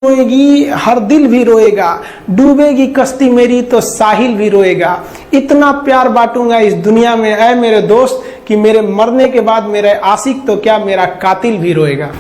रोएगी हर दिल भी रोएगा, डूबेगी कश्ती मेरी तो साहिल भी रोएगा। इतना प्यार बांटूंगा इस दुनिया में ऐ मेरे दोस्त कि मेरे मरने के बाद मेरे आशिक तो क्या मेरा कातिल भी रोएगा।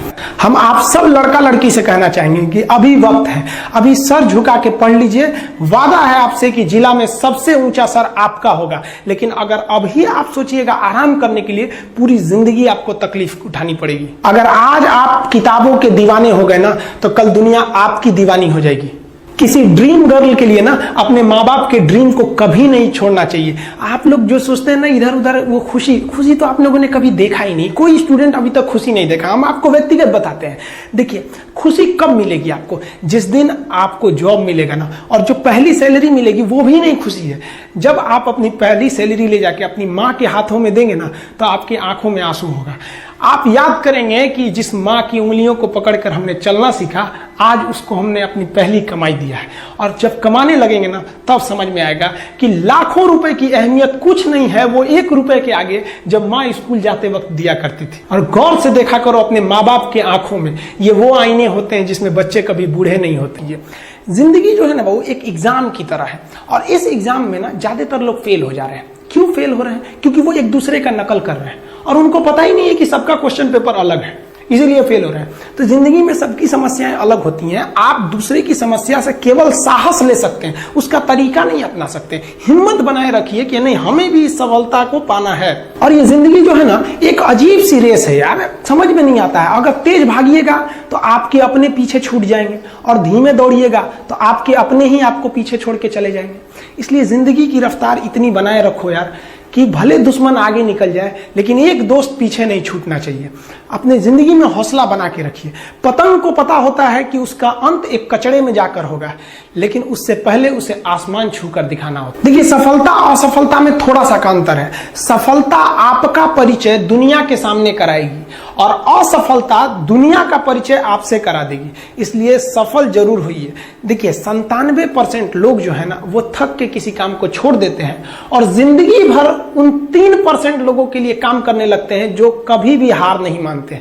हम आप सब लड़का लड़की से कहना चाहेंगे कि अभी वक्त है, अभी सर झुका के पढ़ लीजिए। वादा है आपसे कि जिला में सबसे ऊंचा सर आपका होगा, लेकिन अगर अभी आप सोचिएगा आराम करने के लिए, पूरी जिंदगी आपको तकलीफ उठानी पड़ेगी। अगर आज आप किताबों के दीवाने हो गए ना, तो कल दुनिया आपकी दीवानी हो जाएगी। किसी ड्रीम गर्ल के लिए ना अपने माँ बाप के ड्रीम को कभी नहीं छोड़ना चाहिए। आप लोग जो सोचते हैं ना इधर उधर, वो खुशी तो आप लोगों ने कभी देखा ही नहीं। कोई स्टूडेंट अभी तक खुशी नहीं देखा। हम आपको व्यक्तिगत बताते हैं। देखिए, खुशी कब मिलेगी आपको? जिस दिन आपको जॉब मिलेगा ना, और जो पहली सैलरी मिलेगी वो भी नहीं खुशी है। जब आप अपनी पहली सैलरी ले जाके अपनी माँ के हाथों में देंगे ना, तो आपकी आंखों में आंसू होगा। आप याद करेंगे कि जिस माँ की उंगलियों को पकड़कर हमने चलना सीखा, आज उसको हमने अपनी पहली कमाई दिया है। और जब कमाने लगेंगे ना, तब समझ में आएगा कि लाखों रुपए की अहमियत कुछ नहीं है वो 1 रुपए के आगे जब माँ स्कूल जाते वक्त दिया करती थी। और गौर से देखा करो अपने माँ बाप के आंखों में, ये वो आईने होते हैं जिसमें बच्चे कभी बूढ़े नहीं होते। ये जिंदगी जो है ना, वो एक एग्जाम की तरह है। और इस एग्जाम में ना ज्यादातर लोग फेल हो जा रहे हैं। क्यों फेल हो रहे हैं? क्योंकि वो एक दूसरे का नकल कर रहे हैं और उनको पता ही नहीं है कि सबका क्वेश्चन पेपर अलग है, इसीलिए फेल हो रहे हैं। तो जिंदगी में सबकी समस्याएं अलग होती हैं। आप दूसरे की समस्या से केवल साहस ले सकते हैं, उसका तरीका नहीं अपना सकते। हिम्मत बनाए रखिए कि नहीं, हमें भी इस सफलता को पाना है। और ये जिंदगी जो है ना, एक अजीब सी रेस है यार, समझ में नहीं आता है। अगर तेज भागिएगा तो आपके अपने पीछे छूट जाएंगे, और धीमे दौड़िएगा तो आपके अपने ही आपको पीछे छोड़ के चले जाएंगे। इसलिए जिंदगी की रफ्तार इतनी बनाए रखो यार कि भले दुश्मन आगे निकल जाए, लेकिन एक दोस्त पीछे नहीं छूटना चाहिए। अपने जिंदगी में हौसला बना के रखिए। पतंग को पता होता है कि उसका अंत एक कचड़े में जाकर होगा, लेकिन उससे पहले उसे आसमान छूकर दिखाना होता है। देखिए, सफलता और असफलता में थोड़ा सा अंतर है। सफलता आपका परिचय दुनिया के सामने कराएगी, और असफलता दुनिया का परिचय आपसे करा देगी। इसलिए सफल जरूर होइए। देखिए, 97% लोग जो है ना, वो थक के किसी काम को छोड़ देते हैं, और जिंदगी भर उन 3% लोगों के लिए काम करने लगते हैं जो कभी भी हार नहीं मानते।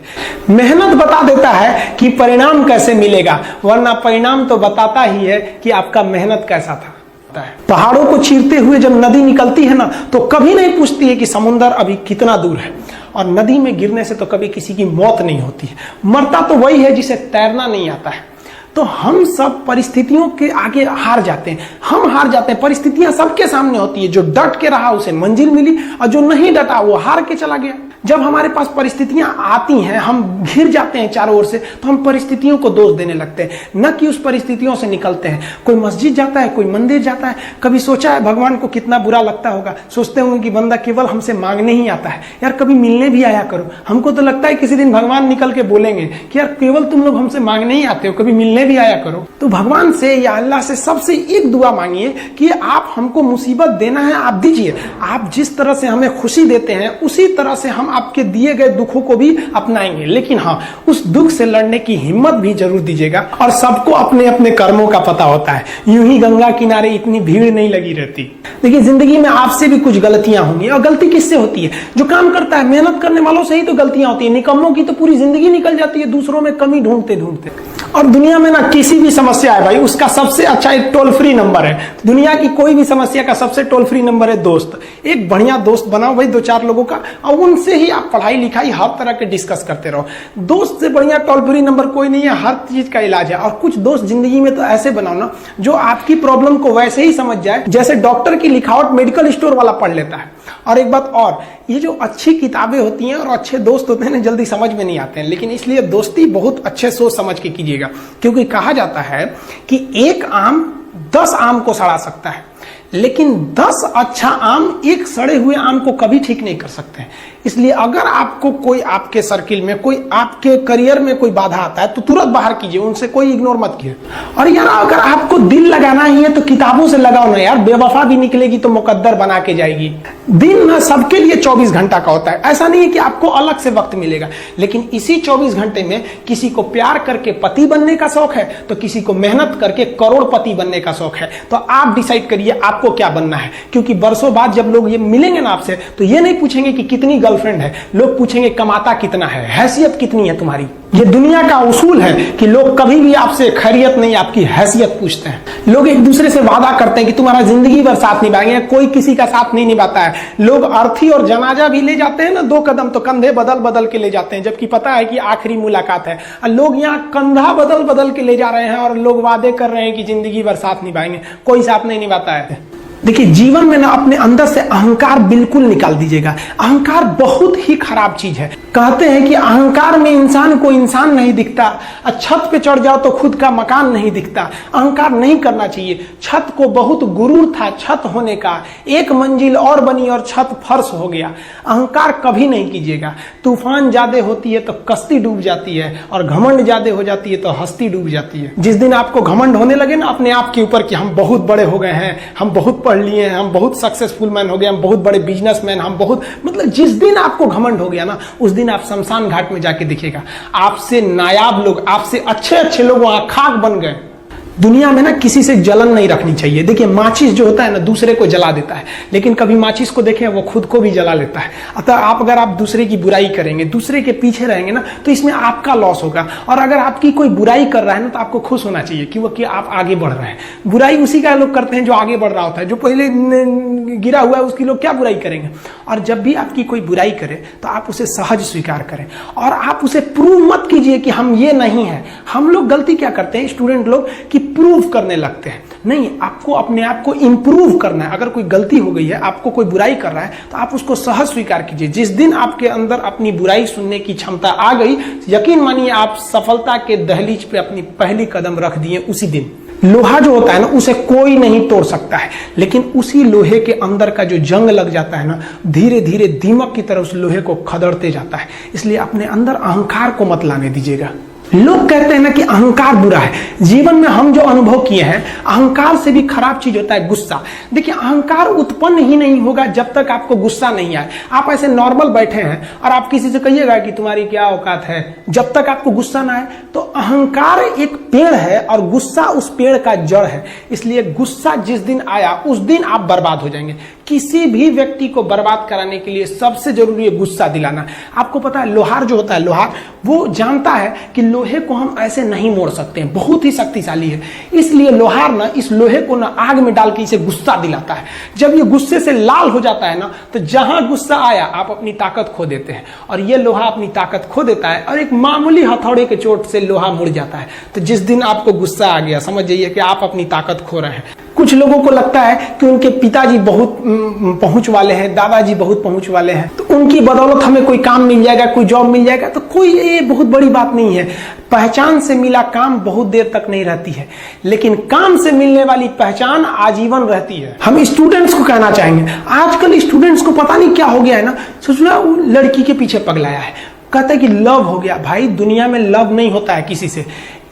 मेहनत बता देता है कि परिणाम कैसे मिलेगा, वरना परिणाम तो बताता ही है कि आपका मेहनत कैसा था। पहाड़ों को चीरते हुए जब नदी निकलती है ना, तो कभी नहीं पूछती है कि समुद्र अभी कितना दूर है। और नदी में गिरने से तो कभी किसी की मौत नहीं होती है। मरता तो वही है जिसे तैरना नहीं आता है। तो हम सब परिस्थितियों के आगे हार जाते हैं। हम हार जाते हैं। परिस्थितियां सबके सामने होती है। जो डट के रहा उसे मंजिल मिली, और जो नहीं डटा वो हार के चला गया। जब हमारे पास परिस्थितियां आती हैं, हम घिर जाते हैं चारों ओर से, तो हम परिस्थितियों को दोष देने लगते हैं, न कि उस परिस्थितियों से निकलते हैं। कोई मस्जिद जाता है, कोई मंदिर जाता है, कभी सोचा है भगवान को कितना बुरा लगता होगा? सोचते होंगे कि बंदा केवल हमसे मांगने ही आता है। यार कभी मिलने भी आया करो। हमको तो लगता है किसी दिन भगवान निकल के बोलेंगे कि यार केवल तुम लोग हमसे मांगने ही आते हो, कभी मिलने भी आया करो। तो भगवान से या अल्लाह से सबसे एक दुआ मांगिए कि आप हमको मुसीबत देना है, आप दीजिए। आप जिस तरह से हमें खुशी देते हैं, उसी तरह से हम आपके दिए गए दुखों को भी अपनाएंगे। लेकिन हाँ, उस दुख से लड़ने की हिम्मत भी जरूर दीजिएगा। और सबको अपने अपने कर्मों का पता होता है। यूं ही गंगा किनारे इतनी भीड़ नहीं लगी रहती। देखिए, जिंदगी में आपसे भी कुछ गलतियां होंगी। और गलती किससे होती है? जो काम करता है, मेहनत करने वालों से ही तो गलतियां होती है। निकम्मों की तो पूरी जिंदगी निकल जाती है दूसरों में कमी ढूंढते ढूंढते। और दुनिया में ना किसी भी समस्या है भाई, उसका सबसे अच्छा एक टोल फ्री नंबर है। दुनिया की कोई भी समस्या का सबसे टोल फ्री नंबर है दोस्त। एक बढ़िया दोस्त बनाओ भाई, 2-4 लोगों का, और उनसे ही आप पढ़ाई लिखाई हर तरह के डिस्कस करते रहो। दोस्त से बढ़िया टोल फ्री नंबर कोई नहीं है। हर चीज का इलाज है। और कुछ दोस्त जिंदगी में तो ऐसे बनाओ ना, जो आपकी प्रॉब्लम को वैसे ही समझ जाए जैसे डॉक्टर की लिखावट मेडिकल स्टोर वाला पढ़ लेता है। और एक बात और, ये जो अच्छी किताबें होती हैं और अच्छे दोस्त होते हैं ना, जल्दी समझ में नहीं आते हैं। लेकिन इसलिए दोस्ती बहुत अच्छे सोच समझ के कीजिएगा, क्योंकि कहा जाता है कि एक आम 10 आम को सड़ा सकता है, लेकिन 10 अच्छा आम एक सड़े हुए आम को कभी ठीक नहीं कर सकते। इसलिए अगर आपको कोई आपके सर्किल में, कोई आपके करियर में कोई बाधा आता है, तो तुरंत बाहर कीजिए, उनसे कोई इग्नोर मत कीजिए। और यार अगर आपको दिल लगाना ही है तो किताबों से लगाओ ना यार। बेवफा भी निकलेगी तो मुकद्दर बना के जाएगी। दिन ना सबके लिए 24 घंटा का होता है। ऐसा नहीं है कि आपको अलग से वक्त मिलेगा, लेकिन इसी 24 घंटे में किसी को प्यार करके पति बनने का शौक है, तो किसी को मेहनत करके करोड़पति बनने का शौक है। तो आप डिसाइड करिए ये आपको क्या बनना है, क्योंकि बरसों बाद जब लोग ये मिलेंगे ना आपसे तो ये नहीं पूछेंगे कि कितनी गर्लफ्रेंड है, लोग पूछेंगे कमाता कितना है, हैसियत कितनी है तुम्हारी। ये दुनिया का उसूल है कि लोग कभी भी आपसे खैरियत नहीं आपकी हैसियत पूछते हैं। लोग एक दूसरे से वादा करते हैं कि तुम्हारा जिंदगी भर साथ निभाएंगे, कोई किसी का साथ नहीं निभाता है। लोग अर्थी और जनाजा भी ले जाते हैं ना 2 कदम तो कंधे बदल बदल के ले जाते हैं, जबकि पता है कि आखिरी मुलाकात है। और लोग यहाँ कंधा बदल बदल के ले जा रहे हैं और लोग वादे कर रहे हैं कि जिंदगी भर साथ निभाएंगे, कोई साथ नहीं निभाता है। देखिए जीवन में ना अपने अंदर से अहंकार बिल्कुल निकाल दीजिएगा। अहंकार बहुत ही खराब चीज है। कहते हैं कि अहंकार में इंसान को इंसान नहीं दिखता, छत पे चढ़ जाओ तो खुद का मकान नहीं दिखता। अहंकार नहीं करना चाहिए। छत को बहुत गुरूर था छत होने का, 1 मंजिल और बनी और छत फर्श हो गया। अहंकार कभी नहीं कीजिएगा। तूफान ज्यादा होती है तो कश्ती डूब जाती है, और घमंड ज्यादा हो जाती है तो हस्ती डूब जाती है। जिस दिन आपको घमंड होने लगे ना अपने आप के ऊपर कि हम बहुत बड़े हो गए हैं, हम बहुत पढ़ लिए हैं, हम बहुत सक्सेसफुल मैन हो गए, हम बहुत बड़े बिजनेसमैन, हम बहुत, मतलब जिस दिन आपको घमंड हो गया ना उस दिन आप शमशान घाट में जाके दिखेगा आपसे नायाब लोग, आपसे अच्छे अच्छे लोग वहां खाक बन गए। दुनिया में ना किसी से जलन नहीं रखनी चाहिए। देखिए माचिस जो होता है ना दूसरे को जला देता है, लेकिन कभी माचिस को देखें वो खुद को भी जला लेता है। अतः अगर आप दूसरे की बुराई करेंगे, दूसरे के पीछे रहेंगे ना तो इसमें आपका लॉस होगा। और अगर आपकी कोई बुराई कर रहा है ना तो आपको खुश होना चाहिए कि आप आगे बढ़ रहे हैं। बुराई उसी का लोग करते हैं जो आगे बढ़ रहा होता है, जो पहले गिरा हुआ है उसकी लोग क्या बुराई करेंगे। और जब भी आपकी कोई बुराई करे तो आप उसे सहज स्वीकार करें, और आप उसे प्रूव मत कीजिए कि हम ये नहीं है। हम लोग गलती क्या करते हैं स्टूडेंट लोग कि प्रूव करने लगते हैं। नहीं, आपको अपने आप को इंप्रूव करना है। अगर कोई गलती हो गई है, आपको कोई बुराई कर रहा है तो आप उसको सहज स्वीकार कीजिए। जिस दिन आपके अंदर अपनी बुराई सुनने की क्षमता आ गई, यकीन मानिए आप सफलता के दहलीज पे अपनी पहली कदम रख दिए उसी दिन। लोहा जो होता है ना उसे कोई नहीं तोड़ सकता है, लेकिन उसी लोहे के अंदर का जो जंग लग जाता है ना धीरे धीरे दीमक की तरह उस लोहे को खदड़ते जाता है। इसलिए अपने अंदर अहंकार को मत लाने दीजिएगा। लोग कहते हैं ना कि अहंकार बुरा है। जीवन में हम जो अनुभव किए हैं, अहंकार से भी खराब चीज होता है गुस्सा। देखिए अहंकार उत्पन्न ही नहीं होगा जब तक आपको गुस्सा नहीं आए। आप ऐसे नॉर्मल बैठे हैं और आप किसी से कहिएगा कि तुम्हारी क्या औकात है, जब तक आपको गुस्सा ना आए। तो अहंकार एक पेड़ है और गुस्सा उस पेड़ का जड़ है। इसलिए गुस्सा जिस दिन आया उस दिन आप बर्बाद हो जाएंगे। किसी भी व्यक्ति को बर्बाद कराने के लिए सबसे जरूरी है गुस्सा दिलाना। आपको पता है लोहार जो होता है, लोहार वो जानता है कि लोहे को हम ऐसे नहीं मोड़ सकते हैं, बहुत ही शक्तिशाली है। इसलिए लोहार ना इस लोहे को ना आग में डाल के इसे गुस्सा दिलाता है। जब ये गुस्से से लाल हो जाता है ना तो जहां गुस्सा आया आप अपनी ताकत खो देते हैं, और ये लोहा अपनी ताकत खो देता है और एक मामूली हथौड़े के चोट से लोहा मुड़ जाता है। तो जिस दिन आपको गुस्सा आ गया समझ जाइए कि आप अपनी ताकत खो रहे हैं। कुछ लोगों को लगता है कि उनके पिताजी बहुत पहुंच वाले हैं, दादाजी बहुत पहुंच वाले हैं, तो उनकी बदौलत हमें कोई काम मिल जाएगा, कोई जॉब मिल जाएगा। तो कोई ये बहुत बड़ी बात नहीं है। पहचान से मिला काम बहुत देर तक नहीं रहती है, लेकिन काम से मिलने वाली पहचान आजीवन रहती है। हम स्टूडेंट्स को कहना चाहेंगे, आजकल स्टूडेंट्स को पता नहीं क्या हो गया है ना, सोचना वो लड़की के पीछे पगलाया है, कहता है कि लव हो गया। भाई दुनिया में लव नहीं होता है किसी से,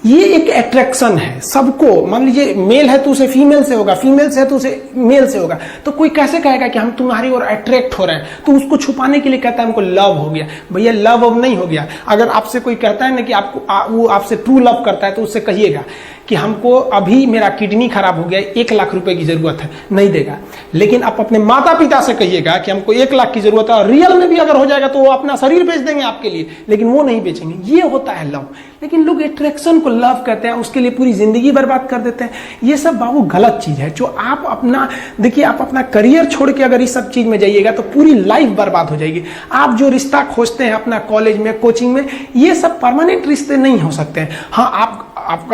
ये एक अट्रैक्शन है सबको। मान लीजिए मेल है तो उसे फीमेल से होगा, फीमेल से है तो उसे मेल से होगा। तो कोई कैसे कहेगा कि हम तुम्हारी ओर अट्रैक्ट हो रहे हैं, तो उसको छुपाने के लिए कहता है हमको लव हो गया। भैया लव अब नहीं हो गया। अगर आपसे कोई कहता है ना कि आपको वो आपसे ट्रू लव करता है तो उससे कहिएगा कि हमको अभी मेरा किडनी खराब हो गया, 1 लाख रुपए की जरूरत है, नहीं देगा। लेकिन आप अपने माता पिता से कहिएगा कि हमको 1 लाख की जरूरत है, और रियल में भी अगर हो जाएगा तो वो अपना शरीर बेच देंगे आपके लिए, लेकिन वो नहीं बेचेंगे। ये होता है लव। लेकिन लोग अट्रैक्शन को लव कहते हैं, उसके लिए पूरी जिंदगी बर्बाद कर देते हैं। ये सब बाबू गलत चीज है। जो आप अपना देखिए, आप अपना करियर छोड़ के अगर इस सब चीज में जाइएगा तो पूरी लाइफ बर्बाद हो जाएगी। आप जो रिश्ता खोजते हैं अपना कॉलेज में, कोचिंग में, ये सब परमानेंट रिश्ते नहीं हो सकते हैं। हाँ,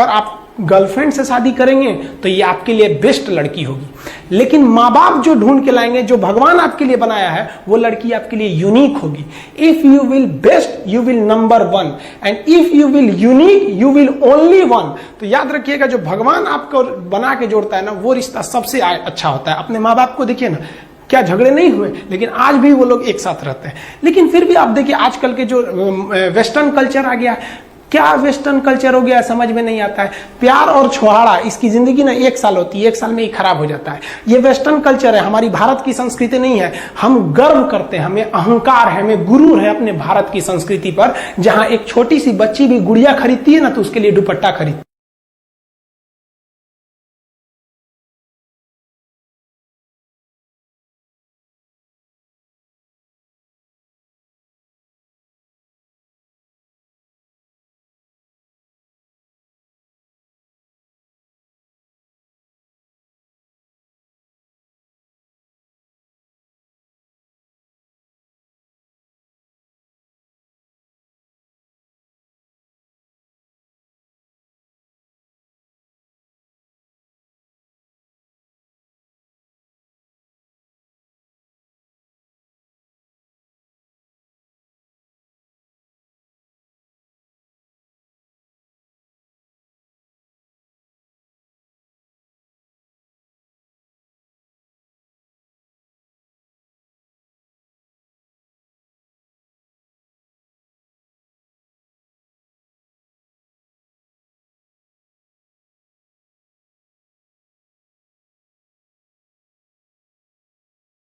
आप गर्लफ्रेंड से शादी करेंगे तो ये आपके लिए बेस्ट लड़की होगी, लेकिन माँ बाप जो ढूंढ के लाएंगे, जो भगवान आपके लिए बनाया है, वो लड़की आपके लिए यूनिक होगी। If you will best you will number 1, and if you will unique you will only 1। तो याद रखिएगा, जो भगवान आपको बना के जोड़ता है ना वो रिश्ता सबसे अच्छा होता है। अपने माँ बाप को देखिए ना, क्या झगड़े नहीं हुए, लेकिन आज भी वो लोग एक साथ रहते हैं। लेकिन फिर भी आप देखिए आजकल के जो वेस्टर्न कल्चर आ गया, क्या वेस्टर्न कल्चर हो गया समझ में नहीं आता है। प्यार और छोहाड़ा, इसकी जिंदगी ना 1 साल होती है, 1 साल में ही खराब हो जाता है। ये वेस्टर्न कल्चर है, हमारी भारत की संस्कृति नहीं है। हम गर्व करते हैं, हमें अहंकार है, हमें गुरूर है अपने भारत की संस्कृति पर। जहां एक छोटी सी बच्ची भी गुड़िया खरीदती है ना तो उसके लिए दुपट्टा खरीदती है।